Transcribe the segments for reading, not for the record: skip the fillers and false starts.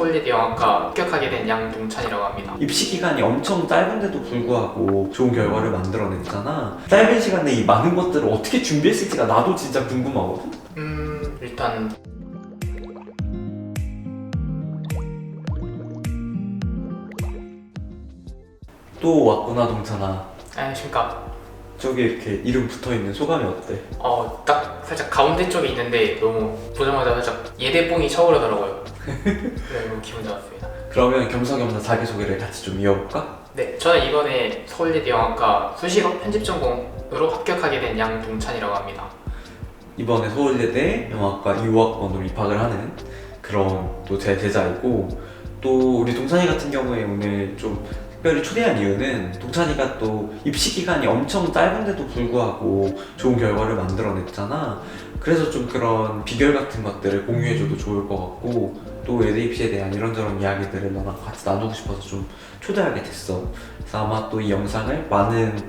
서울예대 영화과 합격하게 된 양동찬이라고 합니다. 입시 기간이 엄청 짧은데도 불구하고 좋은 결과를 만들어냈잖아. 짧은 시간에 이 많은 것들을 어떻게 준비했을지가 나도 진짜 궁금하거든? 일단 또 왔구나, 동찬아. 안녕하십니까. 저기 이렇게 이름 붙어있는 소감이 어때? 딱 살짝 가운데 쪽에 있는데 너무 보자마자 살짝 예대뽕이 차오르더라고요. 네, 너무 기분 좋았습니다. 그러면 겸사겸사 자기소개를 같이 좀 이어볼까? 네, 저는 이번에 서울예대 영화과 수시로 편집 전공으로 합격하게 된 양동찬이라고 합니다. 이번에 서울예대 영화과 2호학번으로 입학을 하는 그런 또 제 제자이고, 또 우리 동찬이 같은 경우에 오늘 좀 특별히 초대한 이유는 동찬이가 또 입시 기간이 엄청 짧은데도 불구하고 좋은 결과를 만들어냈잖아. 그래서 좀 그런 비결 같은 것들을 공유해줘도 좋을 것 같고, 또 예대 입시에 대한 이런저런 이야기들을 너랑 같이 나누고 싶어서 좀 초대하게 됐어. 그래서 아마 또 이 영상을 많은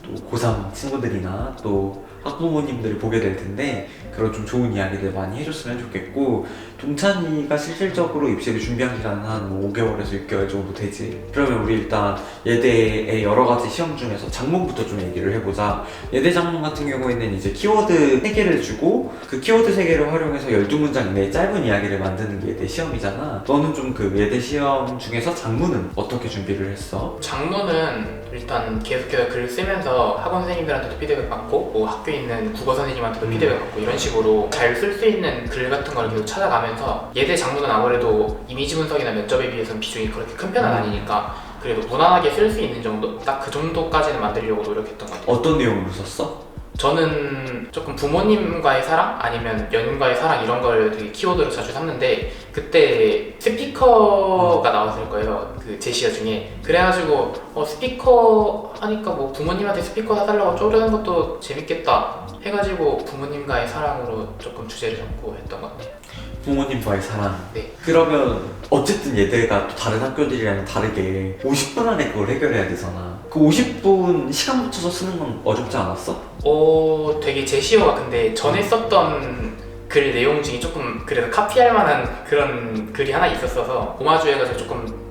또 고3 친구들이나 또 학부모님들이 보게 될 텐데, 그런 좀 좋은 이야기들 많이 해줬으면 좋겠고, 동찬이가 실질적으로 입시를 준비한 기간은 한 5개월에서 6개월 정도 되지. 그러면 우리 일단 예대의 여러 가지 시험 중에서 장문부터 좀 얘기를 해보자. 예대 장문 같은 경우에는 이제 키워드 3개를 주고 그 키워드 3개를 활용해서 12문장 이내의 짧은 이야기를 만드는 게 예대 시험이잖아. 너는 좀 그 예대 시험 중에서 장문은 어떻게 준비를 했어? 장문은 일단 계속해서 글을 쓰면서 학원 선생님들한테도 피드백 받고 뭐 학교에 있는 국어 선생님한테도 피드백 받고 이런 식으로 잘 쓸 수 있는 글 같은 걸 계속 찾아가면서, 예대 장문은 아무래도 이미지 분석이나 면접에 비해서는 비중이 그렇게 큰 편은 아니니까 그래도 무난하게 쓸 수 있는 정도? 딱 그 정도까지는 만들려고 노력했던 것 같아요. 어떤 내용으로 썼어? 저는 조금 부모님과의 사랑 아니면 연인과의 사랑 이런 걸 되게 키워드로 자주 삼는데, 그때 스피커가 나왔을 거예요, 그 제시어 중에. 그래가지고 스피커 하니까 뭐 부모님한테 스피커 사달라고 쪼르는 것도 재밌겠다 해가지고 부모님과의 사랑으로 조금 주제를 잡고 했던 것 같아요. 부모님과의 사랑. 네. 그러면 어쨌든 예대가 또 다른 학교들이랑 다르게 50분 안에 그걸 해결해야 되잖아. 그 50분 시간 붙여서 쓰는 건 어렵지 않았어? 되게 제시어가 근데 전에 썼던 글 내용 중에 조금 그래도 카피할 만한 그런 글이 하나 있었어서 오마주 해가지고 조금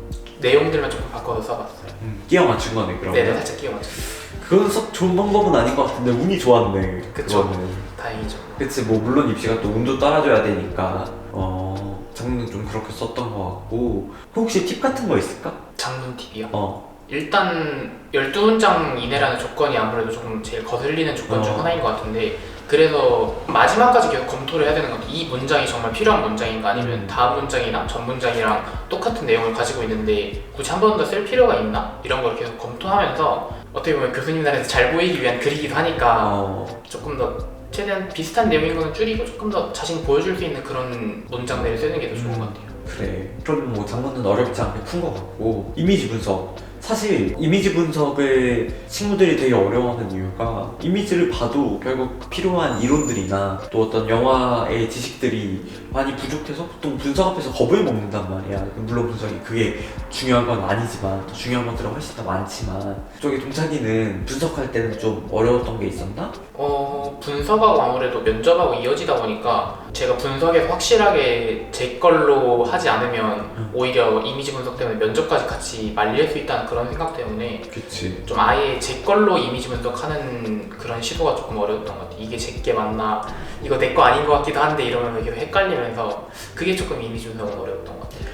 내용들만 조금 바꿔서 써봤어요. 끼워 맞춘 거네, 그러면. 네네, 살짝 끼워 맞췄어요. 그건 썩 좋은 방법은 아닌 것 같은데 운이 좋았네. 그쵸. 그거는. 다행이죠. 그치, 뭐 물론 입시가 또 운도 따라줘야 되니까 장문은 좀 그렇게 썼던 것 같고, 혹시 팁 같은 거 있을까? 장문 팁이요? 어. 일단 12문장 이내라는 조건이 아무래도 조금 제일 거슬리는 조건 중 하나인 것 같은데, 그래서 마지막까지 계속 검토를 해야 되는 것 같아요. 이 문장이 정말 필요한 문장인가, 아니면 다음 문장이나 전 문장이랑 똑같은 내용을 가지고 있는데 굳이 한 번 더 쓸 필요가 있나? 이런 걸 계속 검토하면서, 어떻게 보면 교수님들한테 잘 보이기 위한 글이기도 하니까 조금 더 최대한 비슷한 내용인 거는 줄이고 조금 더 자신 보여줄 수 있는 그런 문장들을 쓰는 게 더 좋은 것 같아요. 그래. 그러면 뭐 장문은 어렵지 않게 푼 것 같고, 이미지 분석. 사실 이미지 분석을 친구들이 되게 어려워하는 이유가, 이미지를 봐도 결국 필요한 이론들이나 또 어떤 영화의 지식들이 많이 부족해서 보통 분석 앞에서 겁을 먹는단 말이야. 물론 분석이 그게 중요한 건 아니지만, 또 중요한 것들은 훨씬 더 많지만, 저기 동찬이는 분석할 때는 좀 어려웠던 게 있었나? 분석하고 아무래도 면접하고 이어지다 보니까 제가 분석에서 확실하게 제 걸로 하지 않으면 오히려 이미지 분석 때문에 면접까지 같이 말릴 수 있다는 그런 생각 때문에 그치. 좀 아예 제 걸로 이미지 분석하는 그런 시도가 조금 어려웠던 것 같아요. 이게 제게 맞나? 이거 내 거 아닌 것 같기도 한데 이러면 계속 헷갈리면서 그게 조금 이미지 분석은 어려웠던 것 같아요.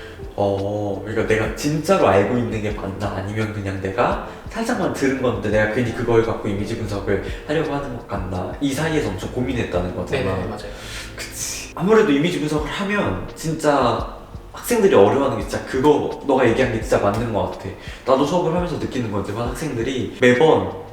그러니까 내가 진짜로 알고 있는 게 맞나, 아니면 그냥 내가 살짝만 들은 건데 내가 괜히 그걸 갖고 이미지 분석을 하려고 하는 것 같나, 이 사이에서 엄청 고민했다는 거잖아. 네네, 맞아요. 그치. 아무래도 이미지 분석을 하면 진짜 학생들이 어려워하는 게 진짜 그거, 너가 얘기한 게 진짜 맞는 것 같아. 나도 수업을 하면서 느끼는 거지만 학생들이 매번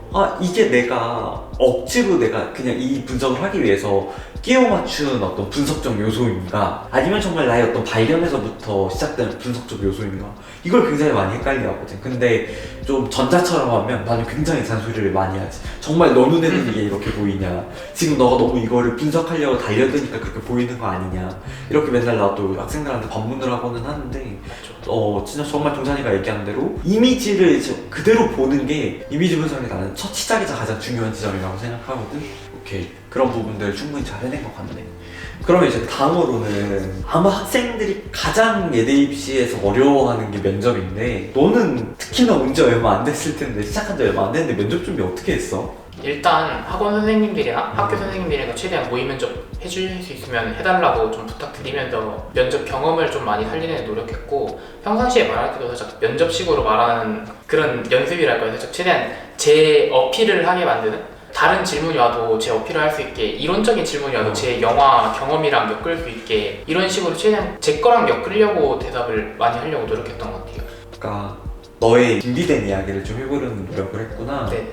이게 내가 억지로 내가 그냥 이 분석을 하기 위해서 끼워 맞춘 어떤 분석적 요소인가, 아니면 정말 나의 어떤 발견에서부터 시작되는 분석적 요소인가, 이걸 굉장히 많이 헷갈려 하거든. 근데 좀 전자처럼 하면 나는 굉장히 잔소리를 많이 하지. 정말 너 눈에는 이게 이렇게 보이냐, 지금 너가 너무 이거를 분석하려고 달려드니까 그렇게 보이는 거 아니냐, 이렇게 맨날 나도 학생들한테 반문을 하고는 하는데, 진짜 정말 동찬이가 얘기한 대로 이미지를 그대로 보는 게 이미지 분석에 나는 첫 시작이자 가장 중요한 지점이라고 생각하거든. 오케이. 그런 부분들을 충분히 잘 해낸 것 같네. 그러면 이제 다음으로는 아마 학생들이 가장 예대 입시에서 어려워하는 게 면접인데 너는 특히나 온 지 얼마 안 됐을 텐데 시작한 지 얼마 안 됐는데 면접 준비 어떻게 했어? 일단 학원 선생님들이나 학교 선생님들이랑 최대한 모의 면접 해줄 수 있으면 해달라고 좀 부탁드리면서 면접 경험을 좀 많이 살리는 데 노력했고, 평상시에 말할 때도 살짝 면접식으로 말하는 그런 연습이랄까요. 살짝 최대한 제 어필을 하게 만드는, 다른 질문이 와도 제 어필을 할 수 있게, 이론적인 질문이 와도 제 영화 경험이랑 엮을 수 있게, 이런 식으로 최대한 제 거랑 엮으려고 대답을 많이 하려고 노력했던 것 같아요. 그러니까 너의 준비된 이야기를 좀 해보려는 노력을 했구나. 네.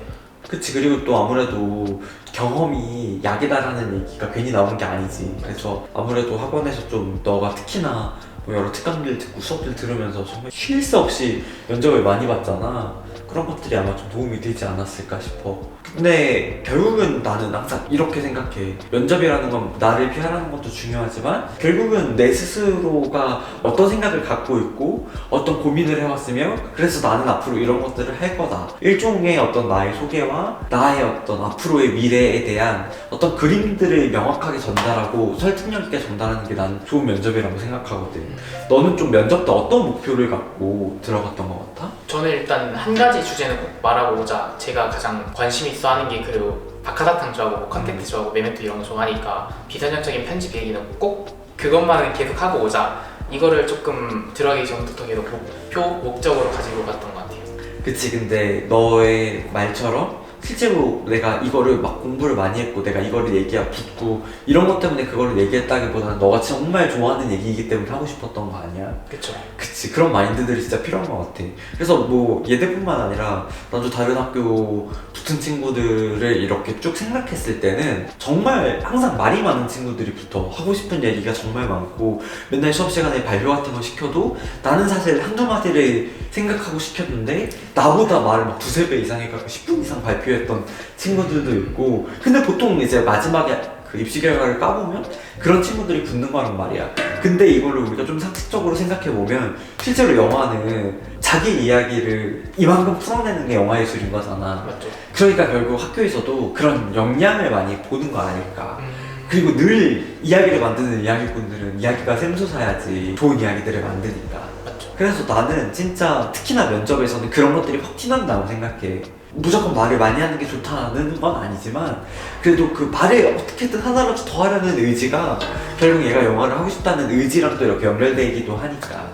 그치. 그리고 또 아무래도 경험이 약이다라는 얘기가 괜히 나오는 게 아니지. 그래서 아무래도 학원에서 좀 너가 특히나 뭐 여러 특강들 듣고 수업들 들으면서 정말 쉴 새 없이 면접을 많이 봤잖아. 그런 것들이 아마 좀 도움이 되지 않았을까 싶어. 근데 결국은 나는 항상 이렇게 생각해. 면접이라는 건 나를 피하라는 것도 중요하지만 결국은 내 스스로가 어떤 생각을 갖고 있고 어떤 고민을 해왔으며 그래서 나는 앞으로 이런 것들을 할 거다. 일종의 어떤 나의 소개와 나의 어떤 앞으로의 미래에 대한 어떤 그림들을 명확하게 전달하고 설득력 있게 전달하는 게 난 좋은 면접이라고 생각하거든. 너는 좀 면접 때 어떤 목표를 갖고 들어갔던 것 같아? 저는 일단 한 가지 주제는 꼭 말하고자, 제가 가장 관심 있어 하는 게, 그리고 박하사탕 좋아하고 컨텐츠 좋아하고 메멘토 이런 거 좋아하니까 비선형적인 편집 얘기는 꼭 그것만은 계속 하고 오자, 이거를 조금 들어가기 전부터 계속 목적으로 가지고 갔던 것 같아요. 그치. 근데 너의 말처럼 실제로 내가 이거를 막 공부를 많이 했고 내가 이거를 얘기가 붙고 이런 것 때문에 그거를 얘기했다기보다는 너가 정말 좋아하는 얘기이기 때문에 하고 싶었던 거 아니야? 그쵸. 그치. 그런 마인드들이 진짜 필요한 것 같아. 그래서 뭐 예대뿐만 아니라 나도 다른 학교 붙은 친구들을 이렇게 쭉 생각했을 때는 정말 항상 말이 많은 친구들이 붙어. 하고 싶은 얘기가 정말 많고 맨날 수업 시간에 발표 같은 거 시켜도 나는 사실 한두 마디를 생각하고 시켰는데 나보다 말을 막 두세 배 이상 해갖고 10분 이상 발표했던 친구들도 있고, 근데 보통 이제 마지막에 그 입시 결과를 까보면 그런 친구들이 붙는 거란 말이야. 근데 이거를 우리가 좀 상식적으로 생각해보면 실제로 영화는 자기 이야기를 이만큼 풀어내는 게 영화 예술인 거잖아. 맞죠. 그러니까 결국 학교에서도 그런 역량을 많이 보는 거 아닐까. 그리고 늘 이야기를 만드는 이야기꾼들은 이야기가 샘솟아야지 좋은 이야기들을 만드니까. 맞죠. 그래서 나는 진짜 특히나 면접에서는 그런 것들이 확 티난다고 생각해. 무조건 말을 많이 하는 게 좋다는 건 아니지만 그래도 그 말을 어떻게든 하나라도 더 하려는 의지가 결국 얘가 영화를 하고 싶다는 의지랑 또 이렇게 연결되기도 하니까,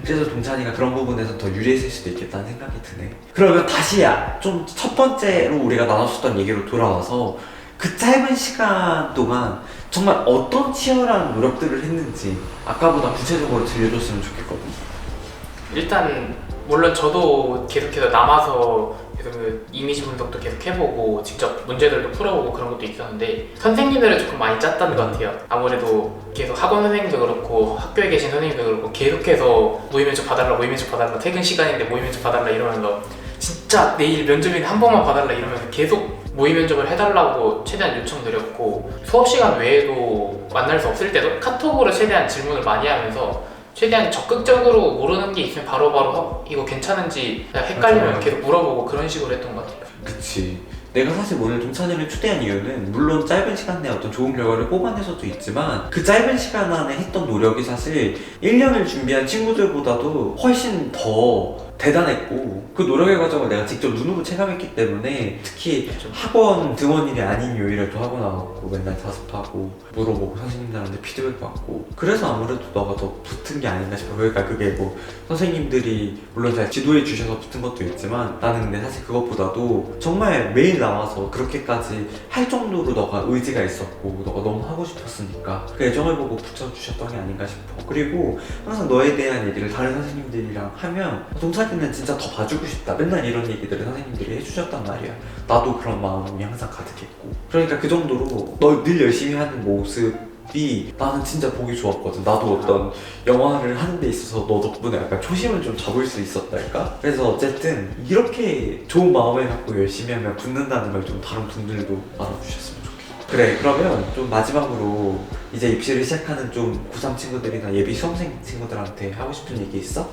그래서 동찬이가 그런 부분에서 더 유리했을 수도 있겠다는 생각이 드네. 그러면 다시 좀 첫 번째로 우리가 나눴었던 얘기로 돌아와서 그 짧은 시간 동안 정말 어떤 치열한 노력들을 했는지 아까보다 구체적으로 들려줬으면 좋겠거든. 일단 물론 저도 계속해서 남아서 계속 그 이미지 분석도 계속 해보고 직접 문제들도 풀어보고 그런 것도 있었는데, 선생님들을 조금 많이 짰다는 것 같아요. 아무래도 계속 학원 선생님도 그렇고 학교에 계신 선생님도 그렇고 계속해서 모의 면접 봐달라, 모의 면접 봐달라, 퇴근 시간인데 모의 면접 봐달라 이러면서, 진짜 내일 면접인데 한 번만 봐달라 이러면서 계속 모의 면접을 해달라고 최대한 요청드렸고, 수업 시간 외에도 만날 수 없을 때도 카톡으로 최대한 질문을 많이 하면서 최대한 적극적으로 모르는 게 있으면 바로바로 이거 괜찮은지 헷갈리면 맞아요. 계속 물어보고 그런 식으로 했던 것 같아요. 그치. 내가 사실 오늘 동찬이를 초대한 이유는 물론 짧은 시간 내에 어떤 좋은 결과를 뽑아내서도 있지만 그 짧은 시간 안에 했던 노력이 사실 1년을 준비한 친구들보다도 훨씬 더 대단했고, 그 노력의 과정을 내가 직접 눈으로 체감했기 때문에 특히 학원 등원일이 아닌 요일에도 하고 나왔고 맨날 자습하고 물어보고 선생님들한테 피드백 받고, 그래서 아무래도 너가 더 붙은 게 아닌가 싶어. 그러니까 그게 뭐 선생님들이 물론 잘 지도해 주셔서 붙은 것도 있지만 나는 근데 사실 그것보다도 정말 매일 나와서 그렇게까지 할 정도로 너가 의지가 있었고 너가 너무 하고 싶었으니까 그 애정을 보고 붙여주셨던 게 아닌가 싶어. 그리고 항상 너에 대한 얘기를 다른 선생님들이랑 하면 동찬이는 진짜 더 봐주고 싶다, 맨날 이런 얘기들을 선생님들이 해주셨단 말이야. 나도 그런 마음이 항상 가득했고, 그러니까 그 정도로 너 늘 열심히 하는 모습이 나는 진짜 보기 좋았거든. 나도 어떤 영화를 하는 데 있어서 너 덕분에 약간 초심을 좀 잡을 수 있었달까? 그래서 어쨌든 이렇게 좋은 마음을 갖고 열심히 하면 붙는다는 걸 좀 다른 분들도 알아주셨으면 좋겠어. 그래, 그러면 좀 마지막으로 이제 입시를 시작하는 좀 고3 친구들이나 예비 수험생 친구들한테 하고 싶은 얘기 있어?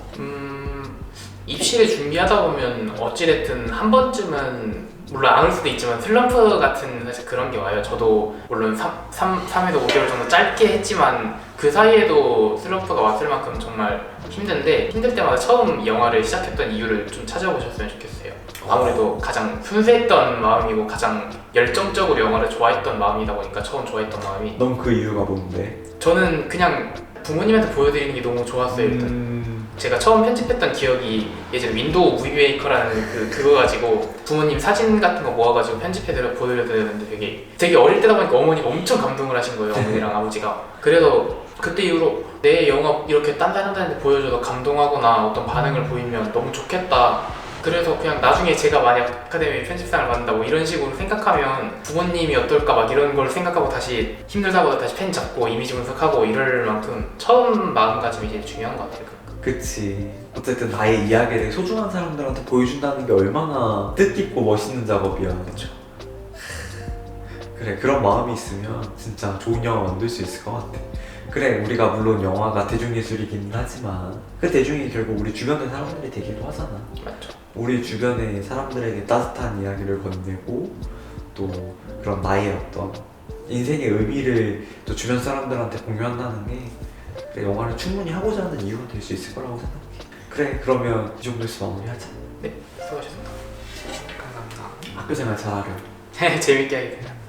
입시를 준비하다 보면 어찌됐든 한 번쯤은 물론 안 올 수도 있지만 슬럼프 같은 사실 그런 게 와요. 저도 물론 3에서 5개월 정도 짧게 했지만 그 사이에도 슬럼프가 왔을 만큼 정말 힘든데 힘들 때마다 처음 영화를 시작했던 이유를 좀 찾아보셨으면 좋겠어요. 아무래도 가장 순수했던 마음이고 가장 열정적으로 영화를 좋아했던 마음이다 보니까 처음 좋아했던 마음이 넌 그 이유가 뭔데? 저는 그냥 부모님한테 보여드리는 게 너무 좋았어요. 일단 제가 처음 편집했던 기억이 예전에 윈도우 무비 메이커라는 그거 가지고 부모님 사진 같은 거 모아가지고 편집해드려 보여드렸는데 되게 어릴 때다 보니까 어머니가 엄청 감동을 하신 거예요. 어머니랑 아버지가. 그래서 그때 이후로 내 영화 이렇게 딴 사람들한테 보여줘도 감동하거나 어떤 반응을 보이면 너무 좋겠다. 그래서 그냥 나중에 제가 만약 아카데미 편집상을 받는다 뭐 이런 식으로 생각하면 부모님이 어떨까 막 이런 걸 생각하고 다시 힘들다고 다시 펜 잡고 이미지 분석하고 이럴 만큼 처음 마음가짐이 제일 중요한 것 같아요. 그치. 어쨌든 나의 이야기를 소중한 사람들한테 보여준다는 게 얼마나 뜻깊고 멋있는 작업이야. 그쵸. 그래, 그런 마음이 있으면 진짜 좋은 영화 만들 수 있을 것 같아. 그래, 우리가 물론 영화가 대중예술이긴 하지만 그 대중이 결국 우리 주변의 사람들이 되기도 하잖아. 맞죠. 우리 주변의 사람들에게 따뜻한 이야기를 건네고 또 그런 나의 어떤 인생의 의미를 또 주변 사람들한테 공유한다는 게 그래, 영화를 충분히 하고자 하는 이유가 될 수 있을 거라고 생각해. 그래, 그러면 이 정도에서 마무리하자. 네, 수고하셨습니다. 감사합니다. 학교 생활 잘하렴. 재밌게 하겠습니다.